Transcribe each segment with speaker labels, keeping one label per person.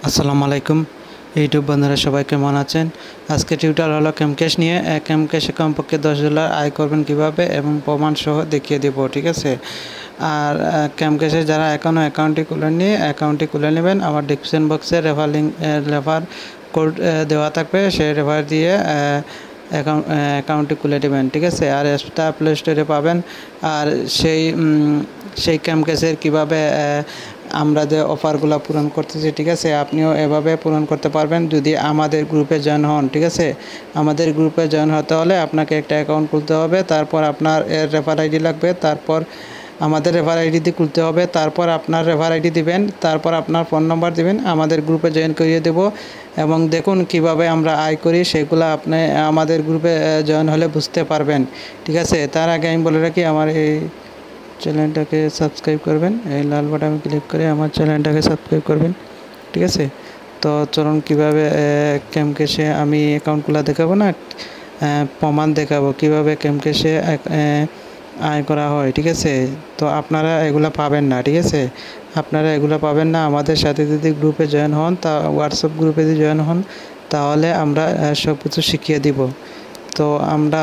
Speaker 1: আসসালামু আলাইকুম ইউটিউব বন্ধুরা, সবাই কেমন আছেন? আজকে টিউটোরিয়াল হলো ক্যামক্যাশ নিয়ে। ক্যামক্যাশে কমপক্ষে $10 আয় করবেন কিভাবে এবং প্রমাণ সহ দেখিয়ে দেব, ঠিক আছে? আর ক্যামক্যাশে যারা এখনও অ্যাকাউন্টটি খুলেননি, অ্যাকাউন্টটি খুলে নেবেন। আমার ডিসক্রিপশন বক্সে রেফার কোড দেওয়া থাকবে, সেই রেফার দিয়ে অ্যাকাউন্টটি খুলে নেবেন, ঠিক আছে? আর অ্যাপসটা প্লে স্টোরে পাবেন। আর সেই ক্যামক্যাশের কীভাবে আমরা যে অফারগুলো পূরণ করতেছি, ঠিক আছে, আপনিও এভাবে পূরণ করতে পারবেন যদি আমাদের গ্রুপে জয়েন হন, ঠিক আছে? আমাদের গ্রুপে জয়েন হতে হলে আপনাকে একটা অ্যাকাউন্ট খুলতে হবে, তারপর আপনার রেফার আইডি লাগবে, তারপর আমাদের রেফার আইডি দিয়ে খুলতে হবে, তারপর আপনার রেফার আইডি দিবেন, তারপর আপনার ফোন নাম্বার দিবেন, আমাদের গ্রুপে জয়েন করিয়ে দেব। এবং দেখুন কিভাবে আমরা আয় করি, সেগুলো আপনি আমাদের গ্রুপে জয়েন হলে বুঝতে পারবেন, ঠিক আছে? তার আগে আমি বলে রাখি, আমার এই চ্যানেলটাকে সাবস্ক্রাইব করবেন, এই লাল বাটনে ক্লিক করে আমার চ্যানেলটাকে সাবস্ক্রাইব করবেন, ঠিক আছে? তো চলুন কীভাবে ক্যামক্যাশে আমি অ্যাকাউন্টগুলো দেখাবো না, প্রমাণ দেখাবো কীভাবে ক্যামক্যাশে আয় করা হয়, ঠিক আছে? তো আপনারা এগুলো পাবেন না, ঠিক আছে? আপনারা এগুলো পাবেন না। আমাদের সাথে যদি গ্রুপে জয়েন হন, তা হোয়াটসঅ্যাপ গ্রুপে যদি জয়েন হন, তাহলে আমরা সব কিছু শিখিয়ে দিব। তো আমরা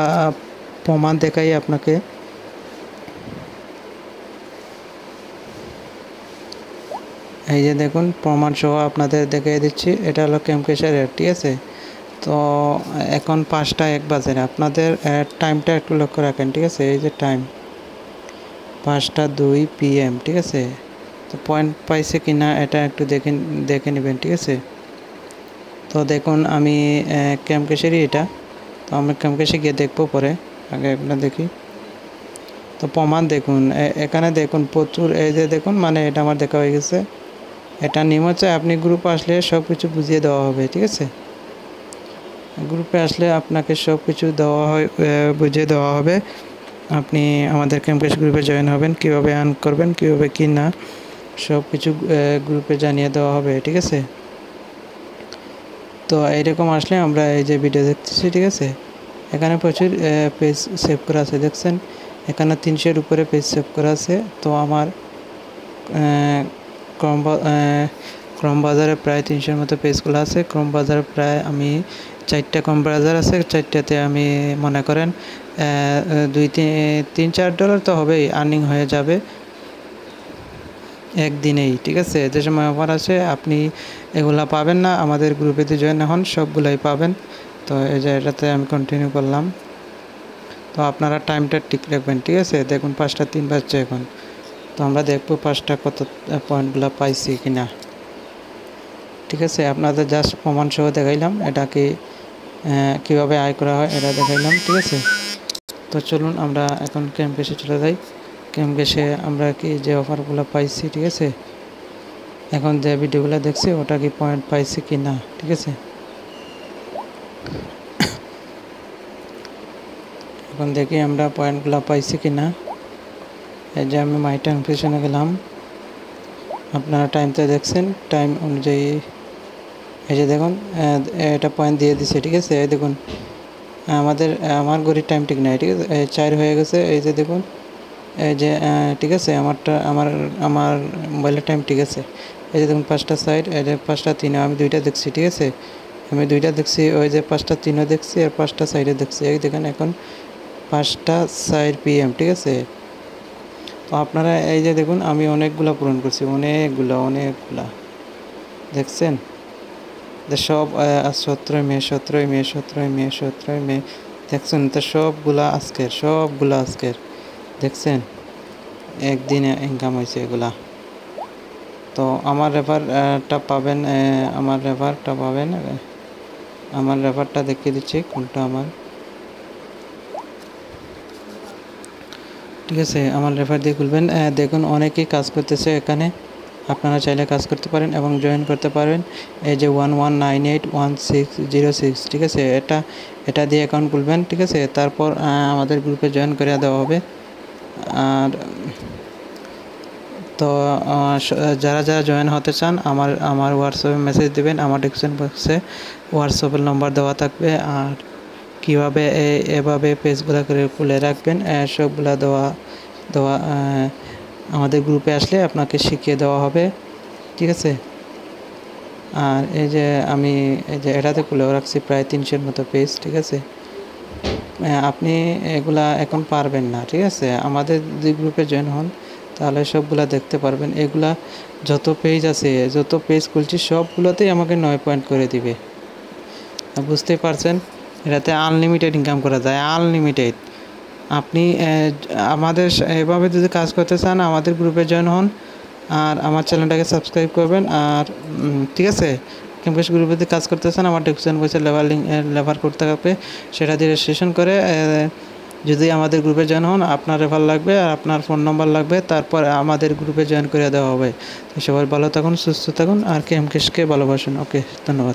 Speaker 1: প্রমাণ দেখাই আপনাকে। এই যে দেখুন, প্রমাণ সহ আপনাদের দেখিয়ে দিচ্ছি। এটা হলো ক্যামক্যাশের অ্যাপ, ঠিক আছে? তো এখন 5টা 1 বাজে। আপনাদের টাইমটা একটু লক্ষ্য রাখেন, ঠিক আছে? এই যে টাইম 5টা 2 PM, ঠিক আছে? তো পয়েন্ট পাইছে কি না এটা একটু দেখে নেবেন, ঠিক আছে? তো দেখুন, আমি ক্যামক্যাশেরই এটা। তো আমি ক্যামক্যাশে গিয়ে দেখবো পরে, আগে এগুলো দেখি। তো প্রমাণ দেখুন, এখানে দেখুন প্রচুর, এই যে দেখুন, মানে এটা আমার দেখা হয়ে গেছে। এটা নিয়ম হচ্ছে, আপনি গ্রুপে আসলে সব কিছু বুঝিয়ে দেওয়া হবে, ঠিক আছে? গ্রুপে আসলে আপনাকে সব কিছু বুঝিয়ে দেওয়া হবে। আপনি আমাদের ক্যামক্যাশ গ্রুপে জয়েন হবেন, কীভাবে আর্ন করবেন, কীভাবে কি না, সব কিছু গ্রুপে জানিয়ে দেওয়া হবে, ঠিক আছে? তো এইরকম আসলে আমরা এই যে ভিডিও দেখতেছি, ঠিক আছে? এখানে প্রচুর পেজ সেভ করা আছে, দেখছেন? এখানে 300-এর উপরে পেজ সেভ করা আছে। তো আমার ক্রম বাজারে প্রায় 300-এর মতো পেজগুলো আছে। ক্রম বাজারে প্রায় আমি 4টা ক্রম বাজার আছে, 4টাতে আমি মনে করেন $3-4 তো হবেই, আর্নিং হয়ে যাবে একদিনেই, ঠিক আছে? যে সময় অফার আছে আপনি এগুলা পাবেন না, আমাদের গ্রুপেতে জয়েন হন, সবগুলাই পাবেন। তো এই যে এটাতে আমি কন্টিনিউ করলাম। তো আপনারা টাইমটা ঠিক রাখবেন, ঠিক আছে? দেখুন 5টা 3 বাজছে এখন। তো আমরা দেখবো 5টা কত পয়েন্টগুলো পাইছি কিনা, ঠিক আছে? আপনাদের জাস্ট প্রমাণ সহ দেখাইলাম, এটাকে কীভাবে আয় করা হয় এটা দেখাইলাম, ঠিক আছে? তো চলুন আমরা এখন ক্যামক্যাশে চলে যাই। ক্যামক্যাশে আমরা কি যে অফারগুলো পাইছি, ঠিক আছে? এখন যে ভিডিওগুলো দেখছি ওটা কি পয়েন্ট পাইছি কি না, ঠিক আছে? এখন দেখি আমরা পয়েন্টগুলো পাইছি কি না। এই যে আমি মাই টাইম পেছনে গেলাম, আপনারা টাইমটা দেখছেন, টাইম অনুযায়ী এই যে দেখুন এটা পয়েন্ট দিয়ে দিছে, ঠিক আছে? এই দেখুন আমার ঘড়ির টাইম ঠিক নাই, ঠিক আছে? 4 হয়ে গেছে, এই যে দেখুন, এই যে ঠিক আছে, আমার মোবাইলের টাইম ঠিক আছে। এই যে দেখুন 5টা 60, এই যে 5টা 3, আমি 2টা দেখছি, ঠিক আছে? আমি 2টা দেখছি, ওই যে 5টা 3ও দেখছি আর 5টা 60 দেখছি। এই দেখেন এখন 5টা 4 PM, ঠিক আছে? তো আপনারা এই যে দেখুন, আমি অনেকগুলা পূরণ করছি, অনেকগুলা দেখছেন? সব 17 মে দেখছেন? তো সবগুলা আজকের দেখছেন? একদিনে ইনকাম হয়েছে এগুলা। তো আমার রেফারটা পাবেন, আমার রেফারটা দেখিয়ে দিচ্ছি কোনটা আমার, ঠিক আছে? আমার রেফার দিয়ে খুলবেন। দেখুন অনেকেই কাজ করতেছে এখানে, আপনারা চাইলে কাজ করতে পারেন এবং জয়েন করতে পারবেন। এই যে 11981606, ঠিক আছে? এটা দিয়ে অ্যাকাউন্ট খুলবেন, ঠিক আছে? তারপর আমাদের গ্রুপে জয়েন করে দেওয়া হবে। আর তো যারা জয়েন হতে চান আমার হোয়াটসঅ্যাপে মেসেজ দেবেন, আমার ডিসক্রিপশন বক্সে হোয়াটসঅ্যাপের নাম্বার দেওয়া থাকবে। আর কীভাবে এভাবে পেজগুলো করে খুলে রাখবেন সবগুলা দেওয়া আমাদের গ্রুপে আসলে আপনাকে শিখিয়ে দেওয়া হবে, ঠিক আছে? আর এই যে আমি এই যে এটাতে খুলেও রাখছি প্রায় 300-এর মতো পেজ, ঠিক আছে। আপনি এগুলা এখন পারবেন না, ঠিক আছে। আমাদের যে গ্রুপে জয়েন হন তাহলে সবগুলা দেখতে পারবেন। এগুলা যত পেজ আছে, যত পেজ খুলছি সবগুলোতেই আমাকে 9 পয়েন্ট করে দিবে। বুঝতেই পারছেন, এটাতে আনলিমিটেড ইনকাম করা যায়, আনলিমিটেড। আপনি আমাদের এভাবে যদি কাজ করতে চান আমাদের গ্রুপে জয়েন হন আর আমার চ্যানেলটাকে সাবস্ক্রাইব করবেন। আর ঠিক আছে, ক্যাম্পাস গ্রুপে যদি কাজ করতে চান আমার ডিসক্রিপশন বক্সে লেভার করতে হবে, সেটা দিয়ে রেজিস্ট্রেশন করে যদি আমাদের গ্রুপে জয়েন হন আপনার রেফার লাগবে আর আপনার ফোন নাম্বার লাগবে, তারপর আমাদের গ্রুপে জয়েন করে দেওয়া হবে। তো সবাই ভালো থাকুন, সুস্থ থাকুন আর ক্যাম্পাসকে ভালোবাসুন। ওকে, ধন্যবাদ।